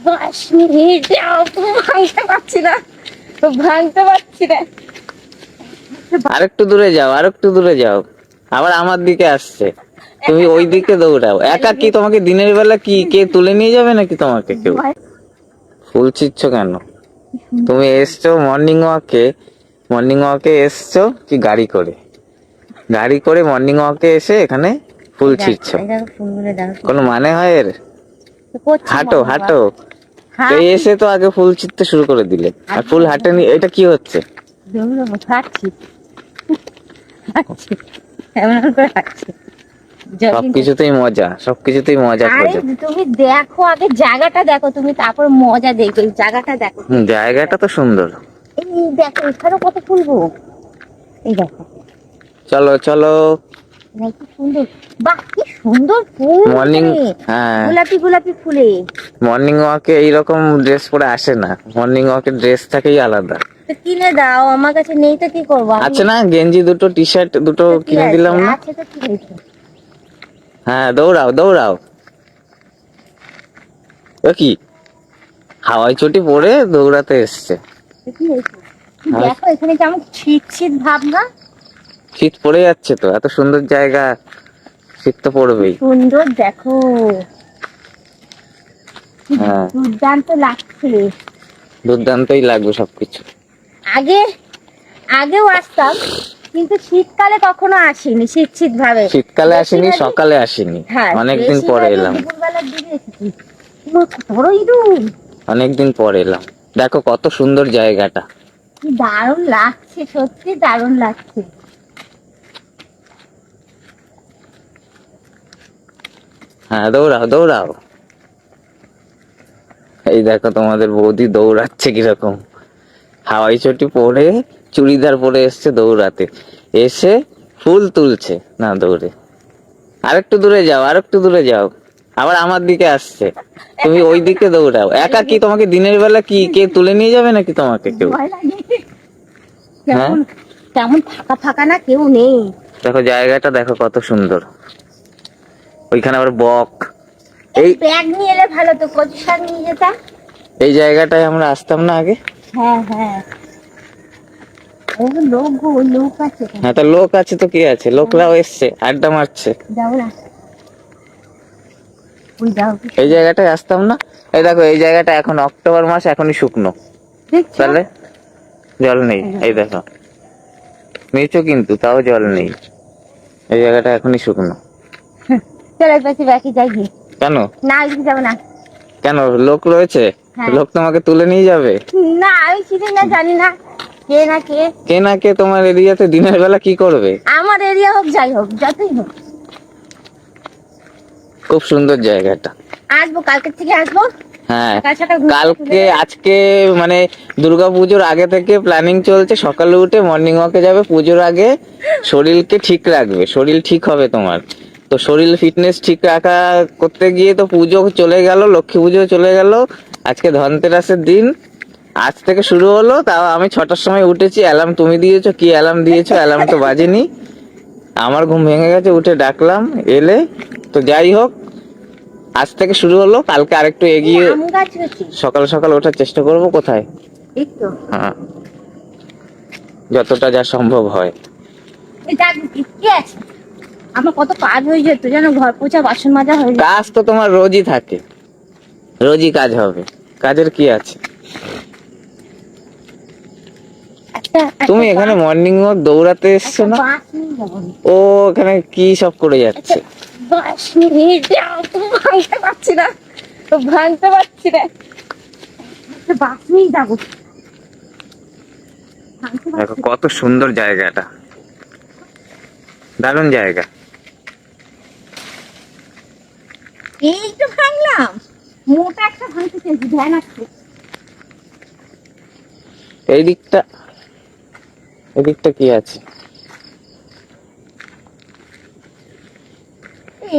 5 minute ভাঙতে পারছি না, ভাঙতে পারছি না। আরেকটু দূরে যাও, আরেকটু দূরে যাও, আবার আমার দিকে আসছে। তুমি ওই দিকে দৌড়াও। একা কি তোমাকে দিনের বেলা কি কে তুলে নিয়ে যাবে নাকি তোমাকে কেউ? ফুল ছিঁড়ছো কেন? তুমি এসছো মর্নিং ওয়াকে এসছো কি গাড়ি করে? গাড়ি করে মর্নিং ওয়াকে এসে এখানে ফুল ছিঁড়ছো? কোনো মানে হয় এর? হাঁটো হাঁটো। তো এসে তো আগে ফুল ছিঁড়তে শুরু করে দিলে, আর ফুল হাঁটেনি, এটা কি হচ্ছে? সবকিছুতেই মজা, সবকিছুতেই মজা আরে খোঁজো। তুমি দেখো আগে জায়গাটা দেখো, তুমি তারপর মজা দেখবে। জায়গাটা দেখো, জায়গাটা তো সুন্দর। এই দেখো এখানে কত ফুল গো, এই দেখো। চলো চলো। কি সুন্দর, বাহ কি সুন্দর ফুল মর্নিং, এখানে। হ্যাঁ, গোলাপি গোলাপি ফুলে। মর্নিং ওয়াকে এইরকম ড্রেস পরে আসে না, মর্নিং ওয়াকের ড্রেস থাকেই আলাদা। তো কিনে দাও, আমার কাছে নেই তো কি করবো আমি? আছে না, গেঞ্জি দুটো, টি শার্ট দুটো তো কি কিনে আছে? দিলাম না? আছে তো কি হয়েছে? হ্যাঁ, দৌড়াও দৌড়াও। ও কি হাওয়াই চটি পরে দৌড়াতে এসছে? তো কি হয়েছে? দেখো এখানে কেমন শীত শীত ভাব না? শীত পড়ে যাচ্ছে তো, এত সুন্দর জায়গা, শীত তো পড়বেই। সুন্দর দেখো, হ্যাঁ, দুর্দান্ত লাগছে। দুর্দান্তই লাগবে সবকিছু। আগে আগেও আসতাম, কিন্তু শীতকালে কখনো আসিনি, শীত শীত ভাবে। শীতকালে আসেনি, সকালে আসেনি, হ্যাঁ, অনেকদিন পরে বেশিরভাগই এলাম। দুপুরবেলার দিকে এসেছি। বড় ইঁদুর, অনেকদিন পরে এলাম। দেখো কত সুন্দর জায়গাটা। কি দারুণ লাগছে, সত্যি দারুণ লাগছে। হ্যাঁ, দৌড়াও দৌড়াও। এই দেখো তোমাদের বৌদি দৌড়াচ্ছে কিরকম, হাওয়াই চটি পরে, চুড়িদার পরে এসছে দৌড়াতে, এসে ফুল তুলছে না দৌড়ে। আরেকটু দূরে যাও, আরেকটু দূরে যাও, আবার আমার দিকে আসছে। তুমি ওই দিকে দৌড়াও। একা কি তোমাকে দিনের বেলা কি কে তুলে নিয়ে যাবে নাকি তোমাকে কেউ? ভয় লাগে, হ্যাঁ, কেমন কেমন ফাঁকা ফাঁকা না, কেউ নেই। দেখো জায়গাটা দেখো কত সুন্দর। ওইখানে আবার বক। এই এই ব্যাগ নিয়ে এলে ভালো তো, কচু শাক নিয়ে যেতাম। এই জায়গাটায় আমরা আসতাম না আগে? হ্যাঁ হ্যাঁ, ও লোক গো, লোক আছে এখানে। হ্যাঁ, তা লোক আছে তো কি আছে, লোকরাও এসছে, আড্ডা মারছে। যাও না, ওই যাও। এই জায়গাটায় আসতাম না? এই দেখো এই জায়গাটা এখন অক্টোবর মাস, এখনই শুকনো, দেখছো? তাহলে জল নেই। এই দেখো নিচু, কিন্তু তাও জল নেই। এই জায়গাটা এখনই শুকনো। চলো এই পাশে বাকি যাই গিয়ে। কেন? না ওইদিকে যাবো না। কেন, লোক রয়েছে? হ্যাঁ। লোক তোমাকে তুলে নিয়ে যাবে? না আমি চিনি না, জানি না কে না কে। কে না কে তোমার এরিয়াতে দিনের বেলা কি করবে? আমার এরিয়া হোক যাই হোক, যতই হোক। খুব সুন্দর জায়গাটা। আসবো, কালকের থেকে আসবো। হ্যাঁ, সকাল সকাল ঘুম থেকে কালকে তুলে আজকে মানে দুর্গাপুজোর আগে থেকে প্ল্যানিং চলছে, সকালে উঠে মর্নিং ওয়াকে যাবে, পুজোর আগে শরীরকে ঠিক রাখবে, শরীর ঠিক হবে তোমার। তো শরীর ফিটনেস ঠিক রাখা করতে গিয়ে তো পুজো চলে গেল, লক্ষ্মী পুজো চলে গেল, আজকে ধনতেরাসের দিন, আজ থেকে শুরু হলো। তাও আমি 6টার সময় উঠেছি, অ্যালার্ম তুমি দিয়েছো, কি অ্যালার্ম দিয়েছো, অ্যালার্ম তো বাজেনি। আমার ঘুম ভেঙে গেছে, উঠে ডাকলাম, এলে। তো যাই হোক, আজ থেকে শুরু হলো, কালকে আরেকটু এগিয়ে আম গাছ হচ্ছে। সকাল সকাল ওঠার চেষ্টা করব। কোথায়? এই তো হ্যাঁ, যতটা যা সম্ভব হয়। এটা কি আছে, আমার কত কাজ হয়ে যেত জানো, ঘর পোছা বাসন মাজা হয়ে যেত। কাজ তো তোমার রোজই থাকে, রোজই কাজ হবে, কাজের কি আছে? তুমি এখানে মর্নিং ওয়াক দৌড়াতে এসছো না? বাস নিয়ে যাবো। ও এখানে কি সব করে যাচ্ছে? 5 মিনিট ভাঙতে পারছি না, ভাঙতে পারছি না। বাস নিয়ে যাবো। দেখো কত সুন্দর জায়গাটা, দারুণ জায়গা। এই তো ভাঙলাম, মোটা একটা ভাঙতে চাইছি, ধ্যান আসছে। এই দিকটা, এই দিকটা কি আছে?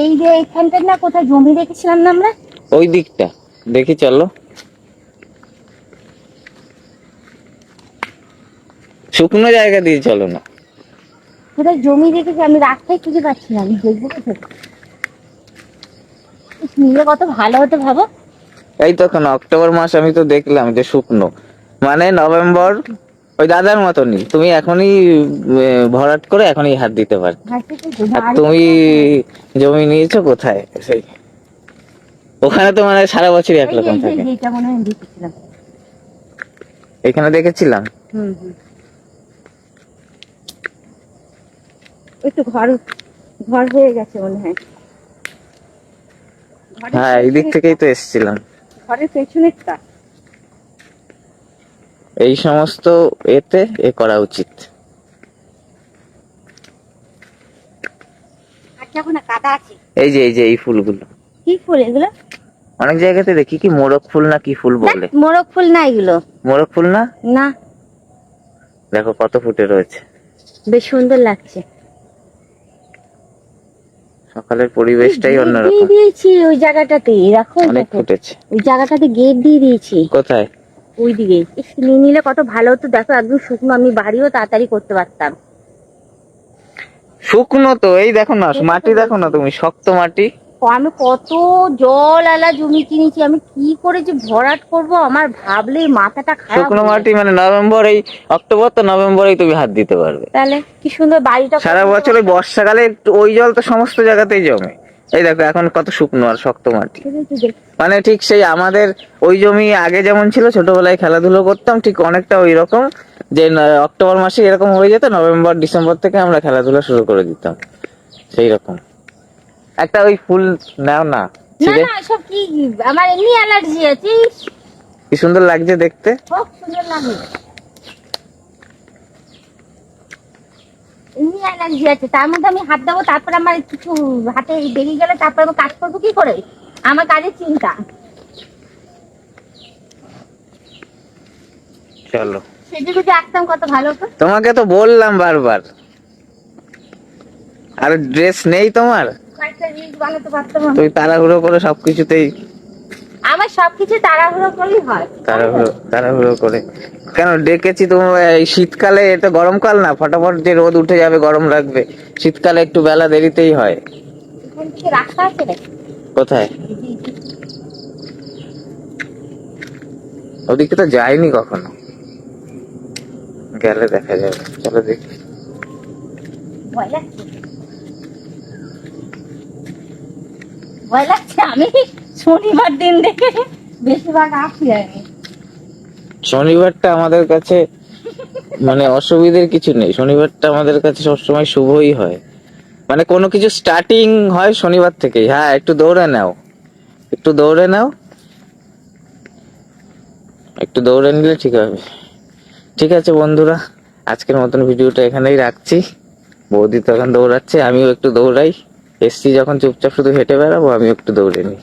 এই যে এখানটা না কোথায় জমি রেখেছিলাম না আমরা? ওই দিকটা দেখি, চলো। শুকনো জায়গা দিয়ে চলো না। কোথায় জমি রেখেছি আমি, রাস্তায় খুঁজে পাচ্ছি না, আমি দেখবো কোথায়। নিলে কত ভালো হতো ভাবো। এই তো এখন অক্টোবর মাস, আমি তো দেখলাম যে শুকনো, মানে নভেম্বর ওই দাদার মতনই তুমি এখনই ভরাট করে এখনই হাত দিতে পারো। আর তুমি জমি নিয়েছো কোথায়? সেই ওখানে তো মানে সারা বছরই একরকম থাকে। এইটা মনে হয় দেখেছিলাম। এখানে দেখেছিলাম। হুম। ওই তো ঘর ঘর হয়ে গেছে মনে হয়। হ্যাঁ, এই দিক থেকেই তো এসেছিলাম। ঘরের পেছনেরটা। এই সমস্ত এতে এ করা উচিত। আর যাবো না, কাদা আছে। এই যে এই ফুলগুলো, কি ফুল এগুলো? অনেক জায়গাতে দেখি কি মোরগ ফুল না কি ফুল বলে। মোরগ ফুল না এগুলো। মোরগ ফুল না? না। দেখো কত ফুটে রয়েছে, বেশ সুন্দর লাগছে। সকালের পরিবেশটাই অন্যরকম। দিয়ে দিয়েছি ওই জায়গাটাতে, রাখো অনেক ফুটেছে। ওই জায়গাটাতে গেট দিয়ে দিয়েছি। কোথায়? ওই দিকে। নিয়ে নিলে কত ভালো হতো, দেখো একদম শুকনো, আমি বাড়িও তাড়াতাড়ি করতে পারতাম। শুকনো তো, এই দেখো না মাটি, দেখো না তুমি, শক্ত মাটি। আমি কত জল আলা জমি কিনেছি, আমি কি করে যে ভরাট করব আমার ভাবলেই মাথাটা খারাপ। শুকনো মাটি মানে নভেম্বর, এই অক্টোবর তো নভেম্বরেই তুমি হাত দিতে পারবে। তাহলে কি সুন্দর বাড়িটা। সারা বছর ওই বর্ষাকালে একটু ওই জল তো সমস্ত জায়গাতেই জমে। এই দেখো এখন কত শুকনো আর শক্ত মাটি। মানে ঠিক সেই আমাদের ওই জমি আগে যেমন ছিল, ছোটবেলায় খেলাধুলো করতাম, ঠিক অনেকটা ওই রকম, যে অক্টোবর মাসে এরকম হয়ে যেত, নভেম্বর ডিসেম্বর থেকে আমরা খেলাধুলা শুরু করে দিতাম সেই রকম। একটা ওই ফুল নাও না, না ছিঁড়ে। না সব কি, আমার এমনি অ্যালার্জি আছে। কি সুন্দর লাগছে দেখতে। খুব সুন্দর লাগে, এমনি অ্যালার্জি আছে, তার মধ্যে আমি হাত দেবো, তারপর আমার কিছু হাতে বেরিয়ে গেলে তারপর আমি কাজ করবো কি করে, আমার কাজের চিন্তা। চলো, সেটা যদি আসতাম কত ভালো হতো। তোমাকে তো বললাম বারবার, আর ড্রেস নেই তোমার, কয়েকটা রিলস বানাতে পারতাম আমি। তুই তাড়াহুড়ো করে সবকিছুতেই। আমার সবকিছু তাড়াহুড়ো করেই হয়। তাড়াহুড়ো করে কেন ডেকেছি তোমার? এই শীতকালে, এটা গরমকাল না, ফটাফট যে রোদ উঠে যাবে গরম লাগবে, শীতকালে একটু বেলা দেরিতেই হয়। এখান থেকে রাস্তা আছে নাকি? কোথায়? ওদিকে তো যাইনি কখনো, গেলে দেখা যাবে, চলো দেখি। ভয় লাগছে, ভয় লাগছে। আমি শনিবার দিন দেখে বেশিরভাগ আসি আমি। শনিবারটা আমাদের কাছে মানে অসুবিধের কিছু নেই, শনিবারটা আমাদের কাছে সবসময় শুভই হয়। মানে কোনো কিছু স্টার্টিং হয় শনিবার থেকেই। হ্যাঁ, একটু দৌড়ে নাও, একটু দৌড়ে নাও, একটু দৌড়ে নিলে ঠিক হবে। ঠিক আছে বন্ধুরা, আজকের মতন ভিডিওটা এখানেই রাখছি। বৌদি তো এখন দৌড়াচ্ছে, আমিও একটু দৌড়াই। এসছি যখন চুপচাপ শুধু হেঁটে বেড়াবো, আমিও একটু দৌড়ে নিই।